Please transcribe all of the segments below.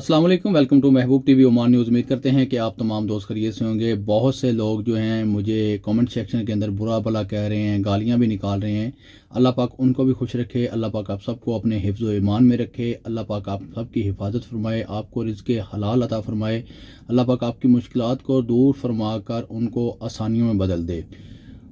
अस्सलाम वालेकुम, welcome to Mehboob TV Oman news. उम्मीद करते हैं कि आप तमाम दोस्त खैरियत से होंगे। बहुत से लोग जो हैं मुझे कमेंट सेक्शन के अंदर बुरा भला कह रहे हैं, गालियां भी निकाल रहे हैं। अल्लाह पाक उनको भी खुश रखे, अल्लाह पाक आप सबको अपने हिफ्ज़ व ईमान में रखे, अल्लाह पाक आप सबकी हिफाजत फरमाए, आपको रिज़्क़ हलाल अता फरमाए, अल्लाह पाक आपकी मुश्किलात को दूर फरमा कर उनको आसानियों में बदल दे।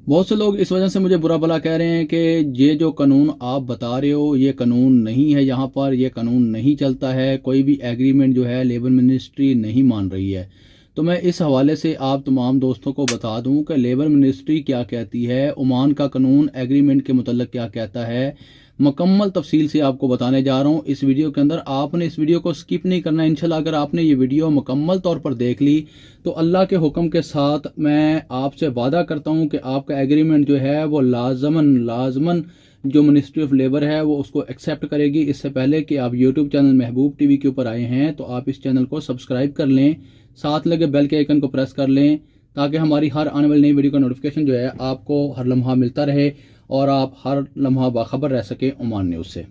बहुत से लोग इस वजह से मुझे बुरा भला कह रहे हैं कि ये जो कानून आप बता रहे हो ये कानून नहीं है, यहाँ पर ये कानून नहीं चलता है, कोई भी एग्रीमेंट जो है लेबर मिनिस्ट्री नहीं मान रही है। तो मैं इस हवाले से आप तमाम दोस्तों को बता दूं कि लेबर मिनिस्ट्री क्या कहती है, ओमान का कानून एग्रीमेंट के मुतल्लिक़ क्या कहता है, मुकम्मल तफसील से आपको बताने जा रहा हूँ इस वीडियो के अंदर। आपने इस वीडियो को स्किप नहीं करना है। इंशाल्लाह अगर आपने ये वीडियो मुकम्मल तौर पर देख ली तो अल्लाह के हुक्म के साथ मैं आपसे वादा करता हूँ कि आपका एग्रीमेंट जो है वो लाजमन जो मिनिस्ट्री ऑफ लेबर है वो उसको एक्सेप्ट करेगी। इससे पहले कि आप यूट्यूब चैनल महबूब टीवी के ऊपर आए हैं तो आप इस चैनल को सब्सक्राइब कर लें, साथ लगे बेल के आइकन को प्रेस कर लें ताकि हमारी हर आने वाली नई वीडियो का नोटिफिकेशन जो है आपको हर लम्हा मिलता रहे और आप हर लम्हा बाखबर रह सके ओमान न्यूज़ से।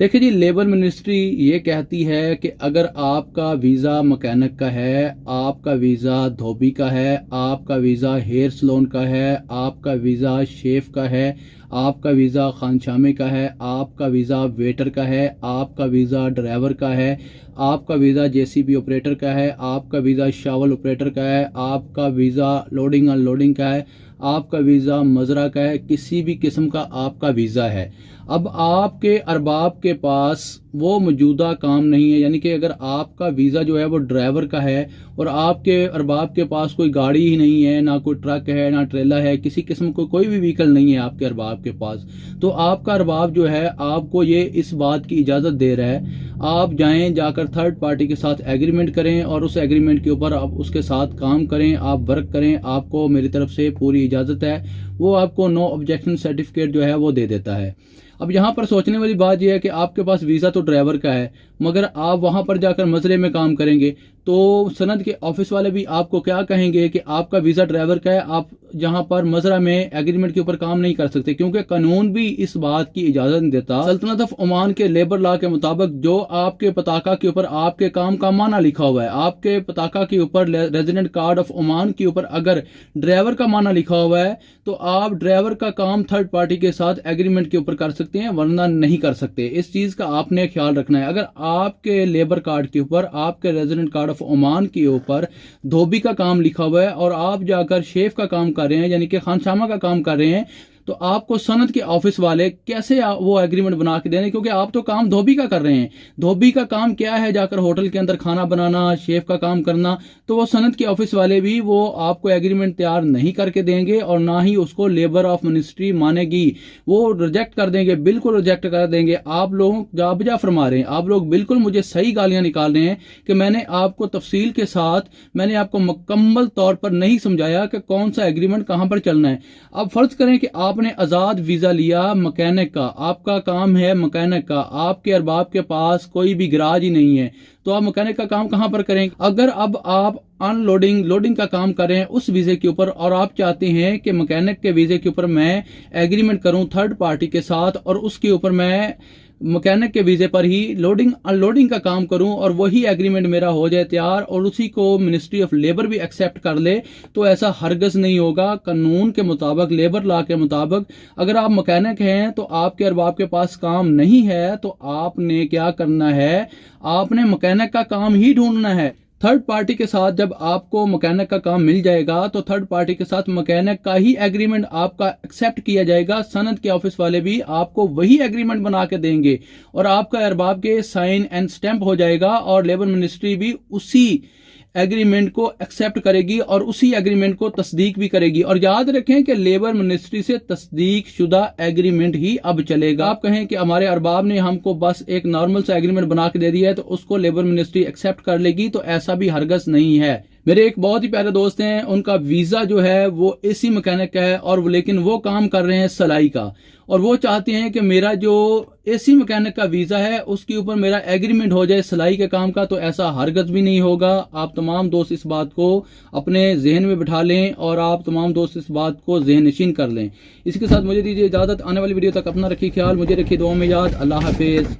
देखिए जी, लेबर मिनिस्ट्री ये कहती है कि अगर आपका वीज़ा मैकेनिक का है, आपका वीज़ा धोबी का है, आपका वीज़ा हेयर सलोन का है, आपका वीज़ा शेफ का है, आपका वीज़ा खानशामे का है, आपका वीज़ा वेटर का है, आपका वीज़ा ड्राइवर का है, आपका वीज़ा जेसीबी ऑपरेटर का है, आपका वीज़ा शावल ऑपरेटर का है, आपका वीज़ा लोडिंग अनलोडिंग का है, आपका वीज़ा मजरा का है, किसी भी किस्म का आपका वीज़ा है। अब आपके अरबाब के पास वो मौजूदा काम नहीं है, यानी कि अगर आपका वीज़ा जो है वो ड्राइवर का है और आपके अरबाब के पास कोई गाड़ी ही नहीं है, ना कोई ट्रक है, ना ट्रेलर है, किसी किस्म को कोई भी व्हीकल नहीं है आपके अरबाब के पास, तो आपका अरबाब जो है आपको ये इस बात की इजाज़त दे रहा है आप जाएं, जाकर थर्ड पार्टी के साथ एग्रीमेंट करें और उस एग्रीमेंट के ऊपर आप उसके साथ काम करें, आप वर्क करें, आपको मेरी तरफ से पूरी इजाज़त है। वो आपको नो ऑब्जेक्शन सर्टिफिकेट जो है वो दे देता है। अब यहाँ पर सोचने वाली बात यह है कि आपके पास वीज़ा तो ड्राइवर का है मगर आप वहाँ पर जाकर मजरे में काम करेंगे तो सनद के ऑफिस वाले भी आपको क्या कहेंगे कि आपका वीज़ा ड्राइवर का है, आप जहाँ पर मजरा में एग्रीमेंट के ऊपर काम नहीं कर सकते, क्योंकि कानून भी इस बात की इजाज़त नहीं देता। सल्तनत ऑफ ओमान के लेबर लॉ के मुताबिक जो आपके पताका के ऊपर आपके काम का माना लिखा हुआ है, आपके पताका के ऊपर रेजिडेंट कार्ड ऑफ ओमान के ऊपर अगर ड्राइवर का माना लिखा हुआ है तो आप ड्राइवर का काम थर्ड पार्टी के साथ एग्रीमेंट के ऊपर कर सकते हैं, वरना नहीं कर सकते। इस चीज़ का आपने ख्याल रखना है। अगर आपके लेबर कार्ड के ऊपर, आपके रेजिडेंट कार्ड ऑफ ओमान के ऊपर धोबी का काम लिखा हुआ है और आप जाकर शेफ का काम कर रहे हैं यानी कि खानसामा का काम कर रहे हैं, तो आपको सनद के ऑफिस वाले कैसे वो एग्रीमेंट बना के देने, क्योंकि आप तो काम धोबी का कर रहे हैं। धोबी का काम क्या है, जाकर होटल के अंदर खाना बनाना, शेफ का काम करना, तो वो सनद के ऑफिस वाले भी वो आपको एग्रीमेंट तैयार नहीं करके देंगे और ना ही उसको लेबर ऑफ मिनिस्ट्री मानेगी, वो रिजेक्ट कर देंगे, बिल्कुल रिजेक्ट कर देंगे। आप लोग जाबजा फरमा रहे हैं, आप लोग बिल्कुल मुझे सही गालियां निकाल रहे हैं कि मैंने आपको तफसील के साथ, मैंने आपको मुकम्मल तौर पर नहीं समझाया कि कौन सा एग्रीमेंट कहां पर चलना है। अब फर्ज करें कि आपने आजाद वीजा लिया मैकेनिक का, आपका काम है मैकेनिक का, आपके अरबाब के पास कोई भी गराज ही नहीं है, तो आप मैकेनिक का काम कहां पर करेंगे? अगर अब आप अनलोडिंग लोडिंग का काम कर रहे हैं उस वीजे के ऊपर और आप चाहते हैं कि मैकेनिक के वीजे के ऊपर मैं एग्रीमेंट करूं थर्ड पार्टी के साथ और उसके ऊपर मैं मैकेनिक के वीजे पर ही लोडिंग अनलोडिंग का काम करूं और वही एग्रीमेंट मेरा हो जाए तैयार और उसी को मिनिस्ट्री ऑफ लेबर भी एक्सेप्ट कर ले, तो ऐसा हरगज नहीं होगा। कानून के मुताबिक, लेबर लॉ के मुताबिक, अगर आप मैकेनिक हैं तो आपके अरबाब के पास काम नहीं है तो आपने क्या करना है, आपने मैकेनिक का काम ही ढूंढना है। थर्ड पार्टी के साथ जब आपको मैकेनिक का काम मिल जाएगा तो थर्ड पार्टी के साथ मैकेनिक का ही एग्रीमेंट आपका एक्सेप्ट किया जाएगा। सनद के ऑफिस वाले भी आपको वही एग्रीमेंट बना के देंगे और आपका अरबाब के साइन एंड स्टैंप हो जाएगा और लेबर मिनिस्ट्री भी उसी एग्रीमेंट को एक्सेप्ट करेगी और उसी एग्रीमेंट को तस्दीक भी करेगी। और याद रखें कि लेबर मिनिस्ट्री से तस्दीक शुदा एग्रीमेंट ही अब चलेगा। आप कहें कि हमारे अरबाब ने हमको बस एक नॉर्मल सा एग्रीमेंट बना के दे दिया है तो उसको लेबर मिनिस्ट्री एक्सेप्ट कर लेगी, तो ऐसा भी हरगज नहीं है। मेरे एक बहुत ही प्यारे दोस्त हैं, उनका वीजा जो है वो एसी मैकेनिक का है और लेकिन वो काम कर रहे हैं सलाई का और वो चाहते हैं कि मेरा जो एसी मैकेनिक का वीजा है उसके ऊपर मेरा एग्रीमेंट हो जाए सिलाई के काम का, तो ऐसा हरगज भी नहीं होगा। आप तमाम दोस्त इस बात को अपने जहन में बिठा लें और आप तमाम दोस्त इस बात को जहन नशीन कर लें। इसके साथ मुझे दीजिए इजाजत, आने वाली वीडियो तक अपना रखिए ख्याल, मुझे रखिए दुआ में याद। अल्लाह हाफिज।